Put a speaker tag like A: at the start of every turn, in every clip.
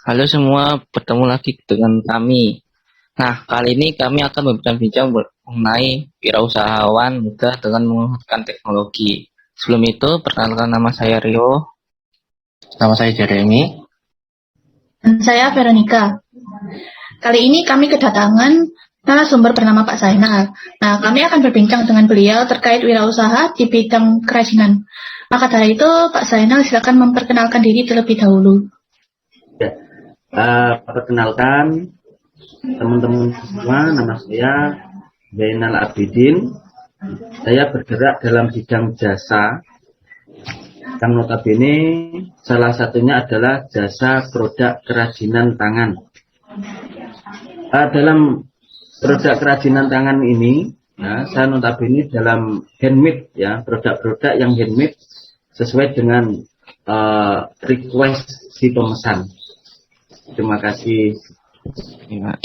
A: Halo semua, bertemu lagi dengan kami. Nah, kali ini kami akan berbincang-bincang mengenai wirausahawan muda dengan menggunakan teknologi. Sebelum itu, perkenalkan nama saya Rio.
B: Nama saya Jeremy.
C: Dan saya Veronica. Kali ini kami kedatangan narasumber bernama Pak Zainal. Nah, kami akan berbincang dengan beliau terkait wirausaha di bidang kerajinan. Maka dari itu, Pak Zainal silakan memperkenalkan diri terlebih dahulu.
D: Ya, perkenalkan teman-teman semua, nama saya Zainal Abidin. Saya bergerak dalam bidang jasa, yang notabene salah satunya adalah jasa produk kerajinan tangan. Dalam produk kerajinan tangan ini, ya, saya notabene dalam handmade, ya, produk-produk yang handmade sesuai dengan request si pemesan. Terima kasih.
A: Ya.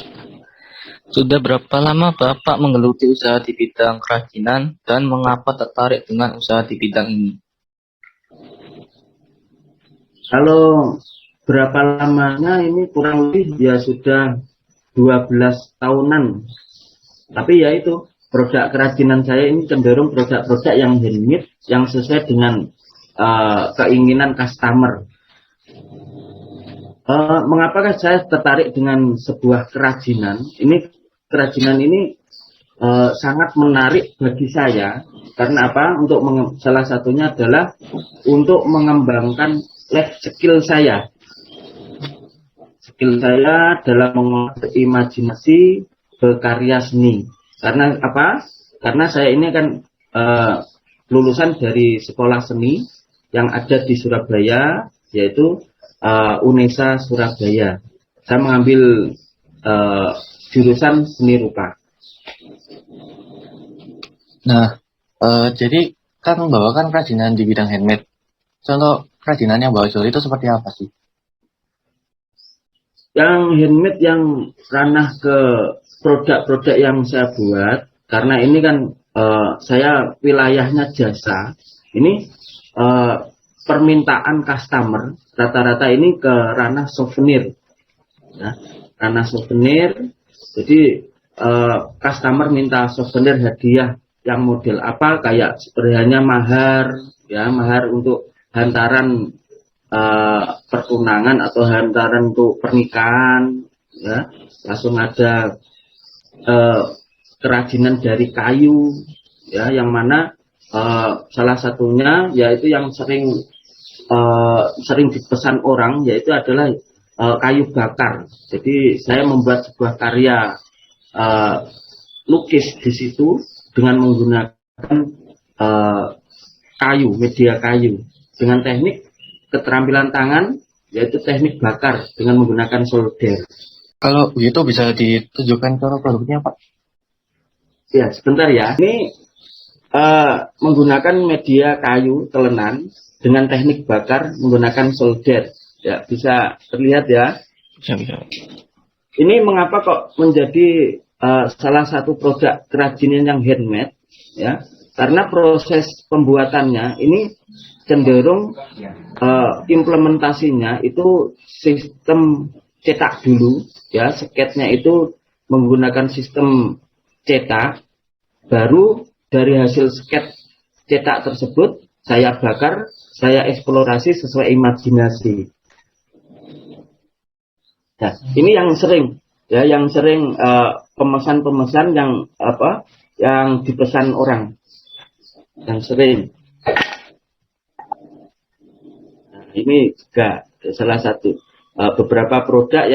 A: Sudah berapa lama Bapak menggeluti usaha di bidang kerajinan dan mengapa tertarik dengan usaha di bidang ini?
D: Kalau berapa lamanya ini kurang lebih ya sudah 12 tahunan. Tapi ya itu, produk kerajinan saya ini cenderung produk-produk yang handmade, yang sesuai dengan keinginan customer. Mengapakah saya tertarik dengan sebuah kerajinan? Kerajinan ini sangat menarik bagi saya. Karena apa? Salah satunya adalah untuk mengembangkan life skill saya. Skill saya dalam mengolah imajinasi berkarya seni. Karena apa? Karena saya ini kan lulusan dari sekolah seni yang ada di Surabaya, yaitu UNESA Surabaya. Saya mengambil jurusan seni rupa.
B: Nah, jadi kan Bapak kan kerajinan di bidang handmade. Contoh kerajinan yang Bapak jual itu seperti apa sih?
D: Yang handmade yang ranah ke produk-produk yang saya buat, karena ini kan saya wilayahnya jasa. Ini permintaan customer rata-rata ini ke ranah souvenir, ya, ranah souvenir. Jadi customer minta souvenir hadiah yang model apa, kayak sebenarnya mahar, ya, mahar untuk hantaran pertunangan atau hantaran untuk pernikahan, ya. Langsung ada kerajinan dari kayu, ya, yang mana salah satunya yaitu yang sering dipesan orang, yaitu adalah kayu bakar. Jadi saya membuat sebuah karya lukis di situ dengan menggunakan kayu, media kayu, dengan teknik keterampilan tangan, yaitu teknik bakar dengan menggunakan solder.
B: Kalau begitu bisa ditunjukkan ke produknya, Pak?
D: Ya, sebentar ya. Ini menggunakan media kayu telenan dengan teknik bakar menggunakan solder. Ya, bisa terlihat ya.
A: Bisa.
D: Ini mengapa kok menjadi salah satu produk kerajinan yang handmade, ya? Karena proses pembuatannya ini cenderung implementasinya itu sistem cetak dulu, ya. Sketnya itu menggunakan sistem cetak, baru dari hasil sket cetak tersebut saya bakar, saya eksplorasi sesuai imajinasi. Nah, ini yang sering, ya, pemesan-pemesan yang dipesan orang, yang sering. Nah, ini juga salah satu beberapa produk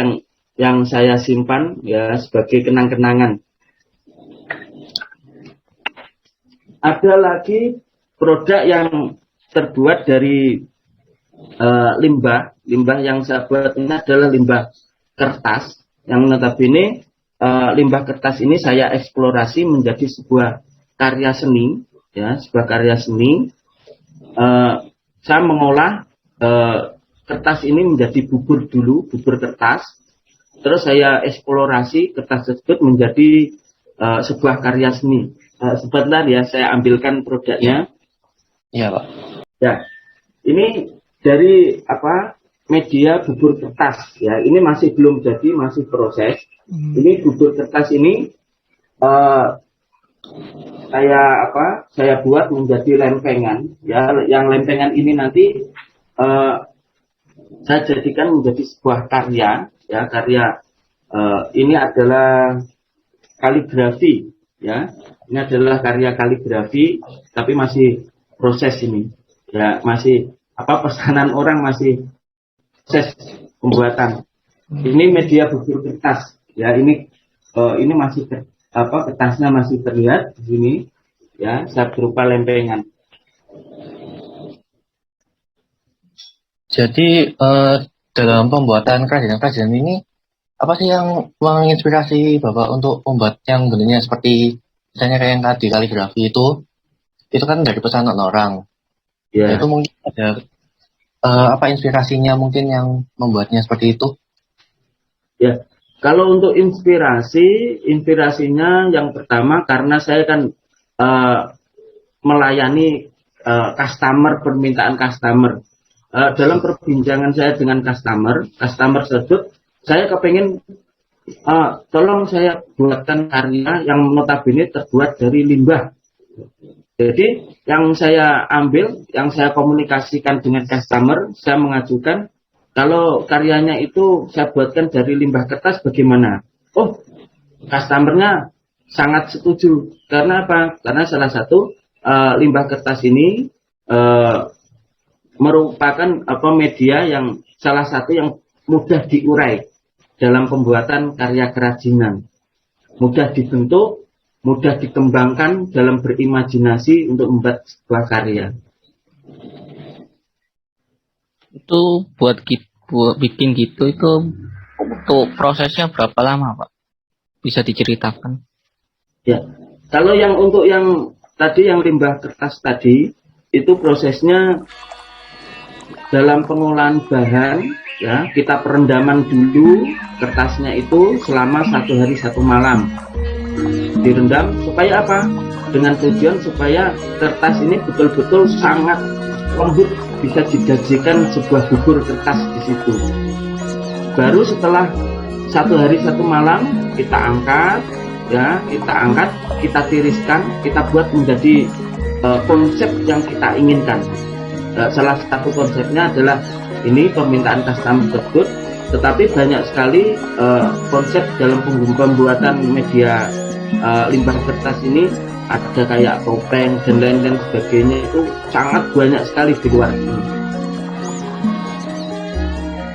D: yang saya simpan, ya, sebagai kenang-kenangan. Ada lagi produk yang terbuat dari limbah yang saya buat ini adalah limbah kertas, yang notabene limbah kertas ini saya eksplorasi menjadi sebuah karya seni, ya, sebuah karya seni. Saya mengolah kertas ini menjadi bubur dulu, bubur kertas, terus saya eksplorasi kertas tersebut menjadi sebuah karya seni. Sebentar ya, saya ambilkan produknya.
B: Iya, Pak.
D: Ya, ini dari media bubur kertas ya. Ini masih belum jadi, masih proses. Ini bubur kertas ini saya buat menjadi lempengan ya. Yang lempengan ini nanti saya jadikan menjadi sebuah karya ya. Ini adalah kaligrafi ya. Ini adalah karya kaligrafi, tapi masih proses ini ya, masih pesanan orang, masih proses pembuatan. Ini media bubur kertas ya. Ini masih kertasnya masih terlihat di sini ya, berupa lempengan.
B: Jadi dalam pembuatan kerajinan ini apa sih yang menginspirasi Bapak untuk membuat yang bentuknya seperti misalnya kayak yang tadi kaligrafi itu kan dari pesanan orang.
D: Ya.
B: Itu mungkin ada apa inspirasinya mungkin yang membuatnya seperti itu?
D: Ya, kalau untuk inspirasinya yang pertama karena saya kan melayani permintaan customer. Dalam perbincangan saya dengan customer tersebut, saya kepengen tolong saya buatkan karya yang notabene terbuat dari limbah. Jadi yang saya ambil, yang saya komunikasikan dengan customer, saya mengajukan kalau karyanya itu saya buatkan dari limbah kertas bagaimana? Oh, customernya sangat setuju. Karena apa? Karena salah satu limbah kertas ini merupakan media yang salah satu yang mudah diurai dalam pembuatan karya kerajinan, mudah dibentuk, mudah dikembangkan dalam berimajinasi untuk membuat sebuah karya.
A: Itu buat bikin gitu itu untuk prosesnya berapa lama, Pak? Bisa diceritakan?
D: Ya, kalau untuk yang tadi yang limbah kertas tadi itu prosesnya dalam pengolahan bahan ya, kita perendaman dulu kertasnya itu selama 1 hari 1 malam. Direndam supaya apa? Dengan tujuan supaya kertas ini betul-betul sangat lembut, bisa dijajikan sebuah bubur kertas di situ. Baru setelah 1 hari 1 malam kita angkat ya, kita tiriskan, kita buat menjadi konsep yang kita inginkan. Salah satu konsepnya adalah ini permintaan customer tersebut, tetapi banyak sekali konsep dalam pembuatan media limbah kertas ini, ada kayak topeng dan lain-lain sebagainya, itu sangat banyak sekali di luar ini.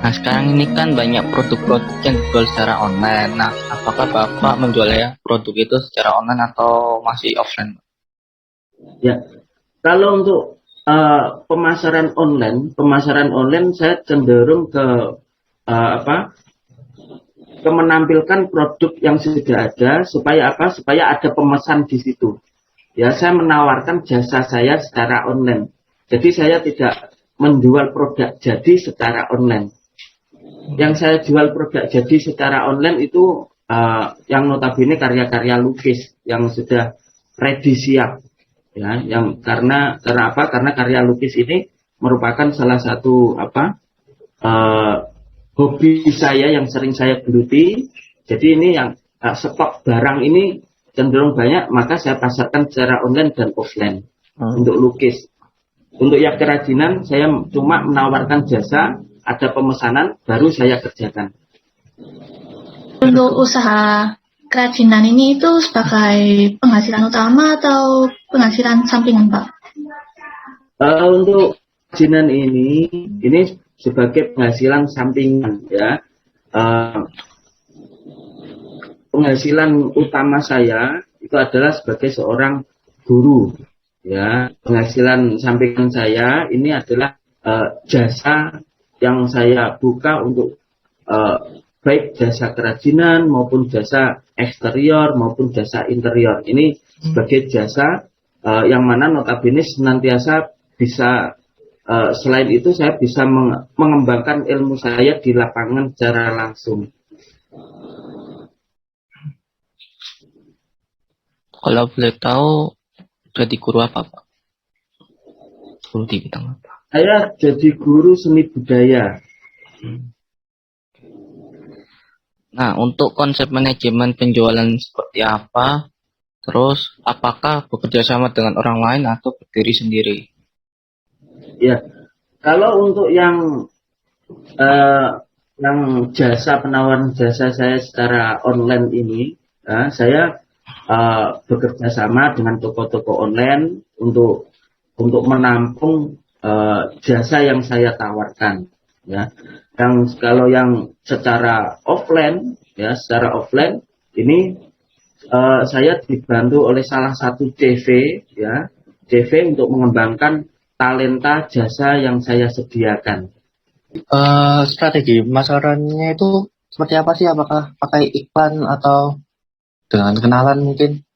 A: Nah, sekarang ini kan banyak produk-produk yang dijual secara online. Nah, apakah Bapak menjualnya produk itu secara online atau masih offline?
D: Ya, kalau untuk pemasaran online saya cenderung ke menampilkan produk yang sudah ada supaya ada pemesan di situ. Ya, saya menawarkan jasa saya secara online. Jadi saya tidak menjual produk jadi secara online. Yang saya jual produk jadi secara online itu yang notabene karya-karya lukis yang sudah ready siap. Ya, yang karena apa? Karena karya lukis ini merupakan salah satu hobi saya yang sering saya geluti. Jadi ini yang stok barang ini cenderung banyak, maka saya pasarkan secara online dan offline untuk lukis. Untuk yang kerajinan saya cuma menawarkan jasa, ada pemesanan baru saya kerjakan.
C: Untuk usaha kerajinan ini itu sebagai penghasilan utama atau penghasilan sampingan, Pak?
D: Untuk kerajinan ini sebagai penghasilan sampingan ya. Penghasilan utama saya itu adalah sebagai seorang guru ya. Penghasilan sampingan saya ini adalah jasa yang saya buka untuk baik jasa kerajinan maupun jasa eksterior maupun jasa interior. Ini sebagai jasa yang mana notabene senantiasa bisa selain itu saya bisa mengembangkan ilmu saya di lapangan secara langsung.
A: Kalau boleh tahu jadi guru apa, Pak? Guru di bidang apa?
D: Saya jadi guru seni budaya.
A: Nah, untuk konsep manajemen penjualan seperti apa? Terus, apakah bekerja sama dengan orang lain atau berdiri sendiri?
D: Ya, kalau untuk eh, yang jasa penawaran jasa saya secara online ini, saya bekerja sama dengan toko-toko online untuk menampung jasa yang saya tawarkan. Ya, kalau yang secara offline, ya secara offline ini saya dibantu oleh salah satu CV, ya CV untuk mengembangkan talenta jasa yang saya sediakan.
B: Strategi pemasarannya itu seperti apa sih? Apakah pakai iklan atau dengan kenalan mungkin?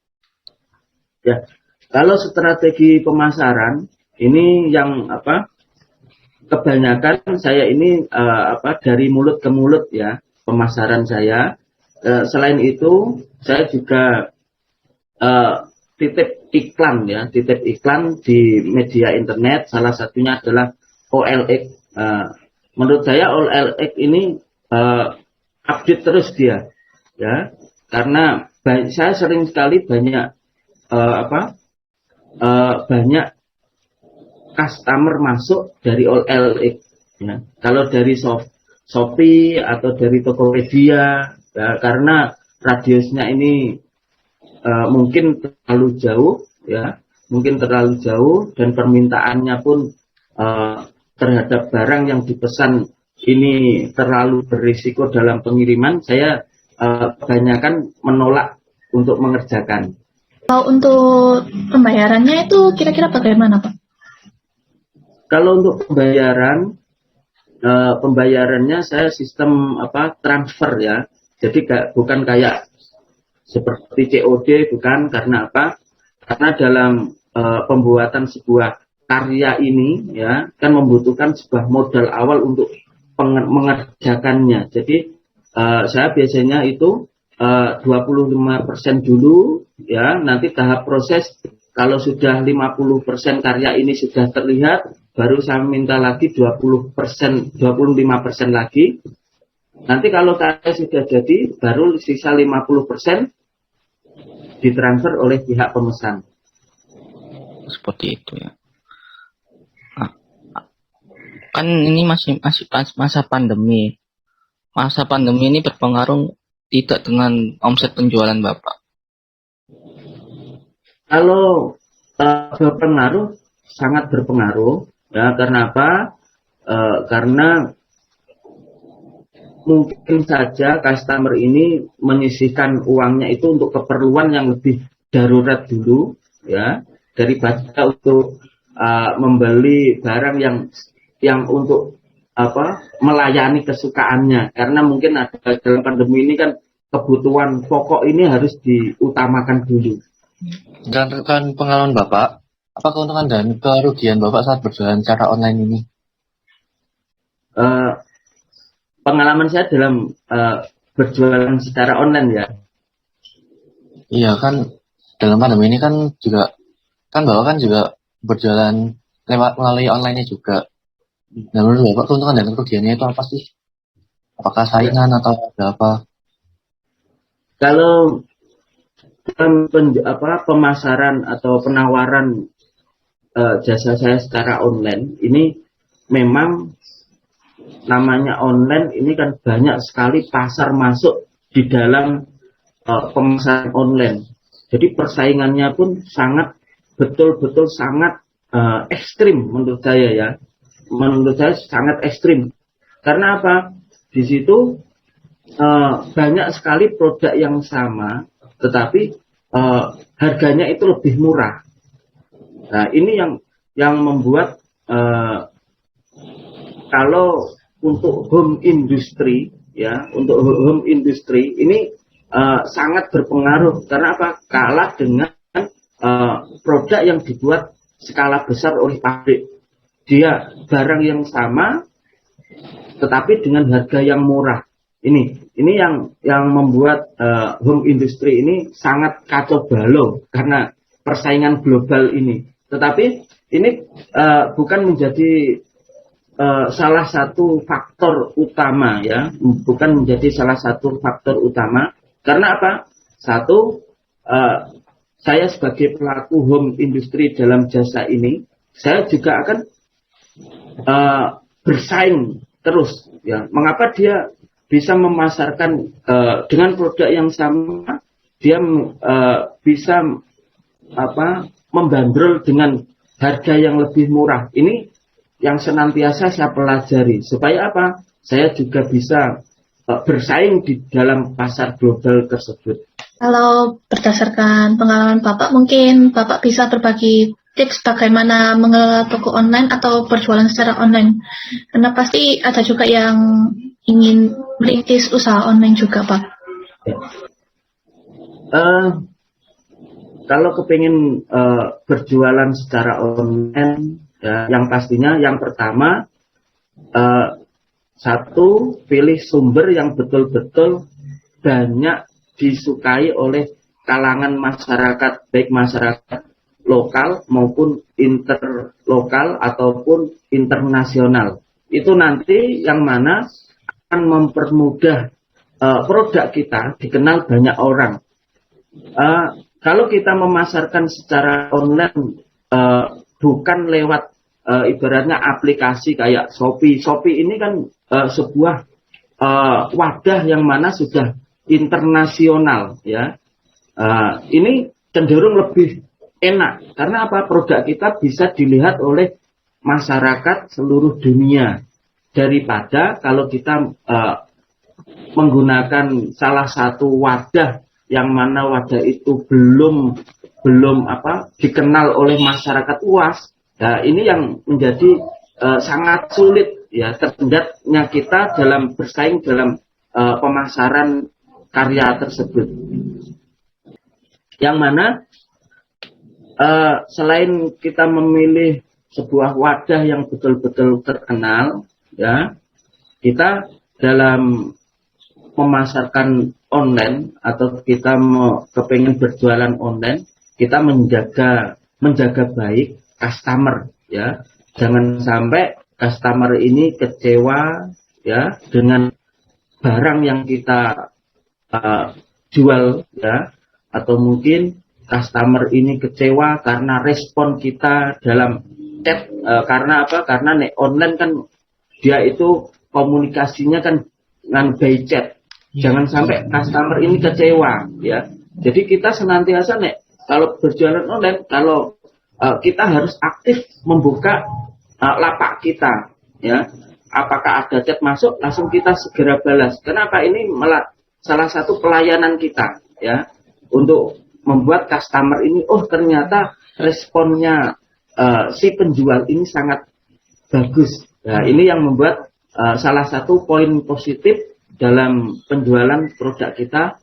D: Ya, kalau strategi pemasaran ini yang kebanyakan saya ini dari mulut ke mulut ya pemasaran saya. Selain itu saya juga titip iklan di media internet. Salah satunya adalah OLX. Menurut saya OLX ini update terus dia, ya, karena saya sering sekali banyak banyak customer masuk dari OLX. Ya. Kalau dari Shopee atau dari Tokopedia, ya, karena radiusnya ini mungkin terlalu jauh, ya, dan permintaannya pun terhadap barang yang dipesan ini terlalu berisiko dalam pengiriman, saya kebanyakan menolak untuk mengerjakan.
C: Kalau untuk pembayarannya itu kira-kira bagaimana, Pak?
D: Kalau untuk pembayarannya saya sistem transfer ya. Jadi bukan kayak seperti COD, bukan. Karena apa? Karena dalam pembuatan sebuah karya ini ya kan membutuhkan sebuah modal awal untuk mengerjakannya. Jadi saya biasanya itu 25% dulu ya, nanti tahap proses kalau sudah 50% karya ini sudah terlihat, baru saya minta lagi 20%, 25% lagi. Nanti kalau karya sudah jadi, baru sisa 50% ditransfer oleh pihak pemesan.
A: Seperti itu ya. Nah, kan ini masih masa pandemi. Masa pandemi ini berpengaruh tidak dengan omset penjualan Bapak?
D: Kalau berpengaruh, sangat berpengaruh. Ya, karena apa? Karena mungkin saja customer ini menyisihkan uangnya itu untuk keperluan yang lebih darurat dulu, ya, daripada untuk membeli barang yang untuk melayani kesukaannya. Karena mungkin ada dalam pandemi ini kan kebutuhan pokok ini harus diutamakan dulu.
B: Berdasarkan pengalaman Bapak, apa keuntungan dan kerugian Bapak saat berjualan secara online ini?
D: Pengalaman saya dalam berjualan secara online ya.
B: Iya kan, dalam pandemi ini kan juga, kan Bapak kan juga berjualan melalui online-nya juga. Nah, menurut Bapak keuntungan dan kerugiannya itu apa sih? Apakah saingan atau ada apa?
D: Kalau pemasaran atau penawaran jasa saya secara online ini memang namanya online ini kan banyak sekali pasar masuk di dalam pemasaran online. Jadi persaingannya pun sangat betul-betul sangat ekstrim menurut saya ya. Menurut saya sangat ekstrim. Karena apa? Di situ banyak sekali produk yang sama, tetapi harganya itu lebih murah. Nah, ini yang membuat kalau untuk home industry ya, untuk home industry ini sangat berpengaruh. Karena apa? Kalah dengan produk yang dibuat skala besar oleh pabrik. Dia barang yang sama, tetapi dengan harga yang murah. Ini yang membuat home industry ini sangat kacau balau karena persaingan global ini. Tetapi ini bukan menjadi salah satu faktor utama ya, bukan menjadi salah satu faktor utama. Karena apa? Satu, saya sebagai pelaku home industri dalam jasa ini, saya juga akan bersaing terus ya. Mengapa dia bisa memasarkan dengan produk yang sama, dia bisa membandrol dengan harga yang lebih murah. Ini yang senantiasa saya pelajari supaya apa? Saya juga bisa bersaing di dalam pasar global tersebut.
C: Kalau berdasarkan pengalaman Bapak, mungkin Bapak bisa berbagi tips bagaimana mengelola toko online atau berjualan secara online. Karena pasti ada juga yang ingin merintis usaha online juga, Pak.
D: Kalau kepingin berjualan secara online, ya, yang pastinya yang pertama, satu, pilih sumber yang betul-betul banyak disukai oleh kalangan masyarakat, baik masyarakat lokal maupun interlokal ataupun internasional. Itu nanti yang mana akan mempermudah produk kita dikenal banyak orang. Kalau kita memasarkan secara online, bukan lewat ibaratnya aplikasi kayak Shopee. Shopee ini kan sebuah wadah yang mana sudah internasional ya. Ini cenderung lebih enak karena apa? Produk kita bisa dilihat oleh masyarakat seluruh dunia daripada kalau kita menggunakan salah satu wadah yang mana wadah itu belum dikenal oleh masyarakat luas. Nah, ini yang menjadi sangat sulit ya, tersendatnya kita dalam bersaing dalam pemasaran karya tersebut. Yang mana selain kita memilih sebuah wadah yang betul-betul terkenal, ya, kita dalam memasarkan online atau kita kepengen berjualan online, kita menjaga baik customer, ya. Jangan sampai customer ini kecewa, ya, dengan barang yang kita jual, ya, atau mungkin customer ini kecewa karena respon kita dalam chat, karena apa? Karena online kan dia itu komunikasinya kan dengan by chat. Jangan sampai customer ini kecewa, ya. Jadi kita senantiasa kalau berjualan online, kalau kita harus aktif membuka lapak kita, ya. Apakah ada chat masuk, langsung kita segera balas. Kenapa? Ini malah salah satu pelayanan kita, ya, untuk membuat customer ini, oh ternyata responnya si penjual ini sangat bagus. Nah, ini yang membuat salah satu poin positif dalam penjualan produk kita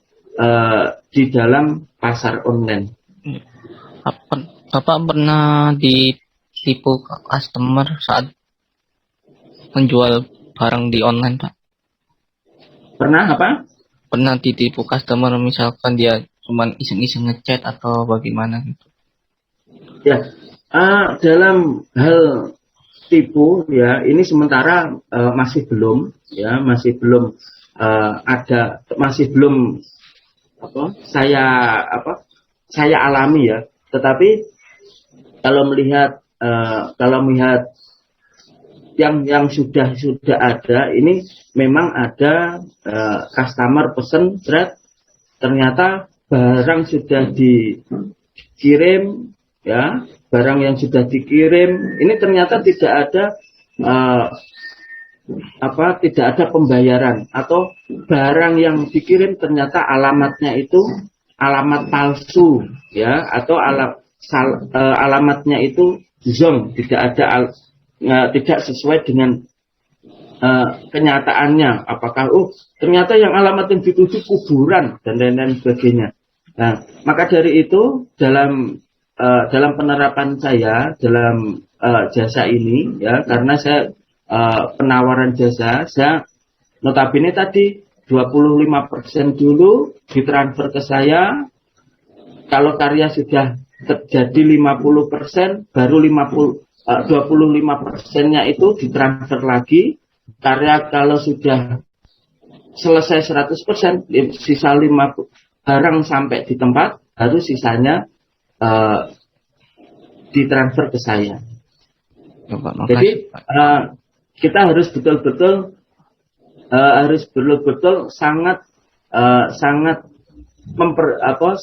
D: di dalam pasar online.
A: Bapak pernah ditipu customer saat menjual barang di online, Pak?
D: Pernah apa?
A: Pernah ditipu customer, misalkan dia cuman iseng-iseng ngechat atau bagaimana gitu?
D: Ya, dalam hal tipu, ya, ini sementara masih belum saya alami, ya. Tetapi kalau melihat yang sudah ada, ini memang ada customer pesen, ternyata barang sudah dikirim, ya, barang yang sudah dikirim ini ternyata tidak ada pembayaran, atau barang yang dikirim ternyata alamatnya itu alamat palsu, ya, atau alamatnya itu zong, tidak sesuai dengan kenyataannya. Apakah ternyata yang alamat yang dituju kuburan dan lain-lain sebagainya. Nah, maka dari itu dalam penerapan saya dalam jasa ini, ya, karena saya penawaran jasa, saya notabene tadi 25% dulu ditransfer ke saya. Kalau karya sudah terjadi 50%, baru 25%-nya itu ditransfer lagi, karena kalau sudah selesai 100%, sisa 5 barang sampai di tempat, baru sisanya ditransfer ke saya.
A: Ya, Pak,
D: Jadi
A: makasih, Pak.
D: kita harus betul-betul sangat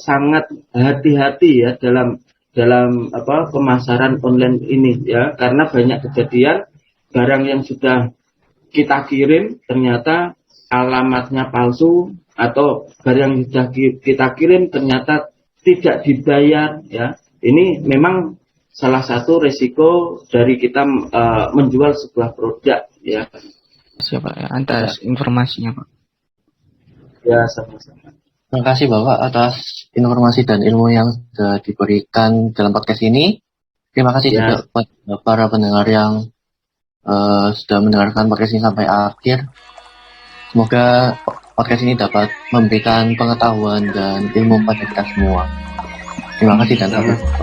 D: sangat hati-hati ya dalam pemasaran online ini ya, karena banyak kejadian barang yang sudah kita kirim ternyata alamatnya palsu, atau barang yang sudah kita kirim ternyata tidak dibayar ya. Ini memang salah satu resiko dari kita menjual sebuah produk ya.
A: Siapa ya, atas informasinya, Pak.
D: Ya, sama-sama.
B: Terima kasih Bapak atas informasi dan ilmu yang sudah diberikan dalam podcast ini. Terima kasih
D: Ya.
B: juga kepada para pendengar yang sudah mendengarkan podcast ini sampai akhir. Semoga podcast ini dapat memberikan pengetahuan dan ilmu pada kita semua. Terima kasih dan sampai jumpa.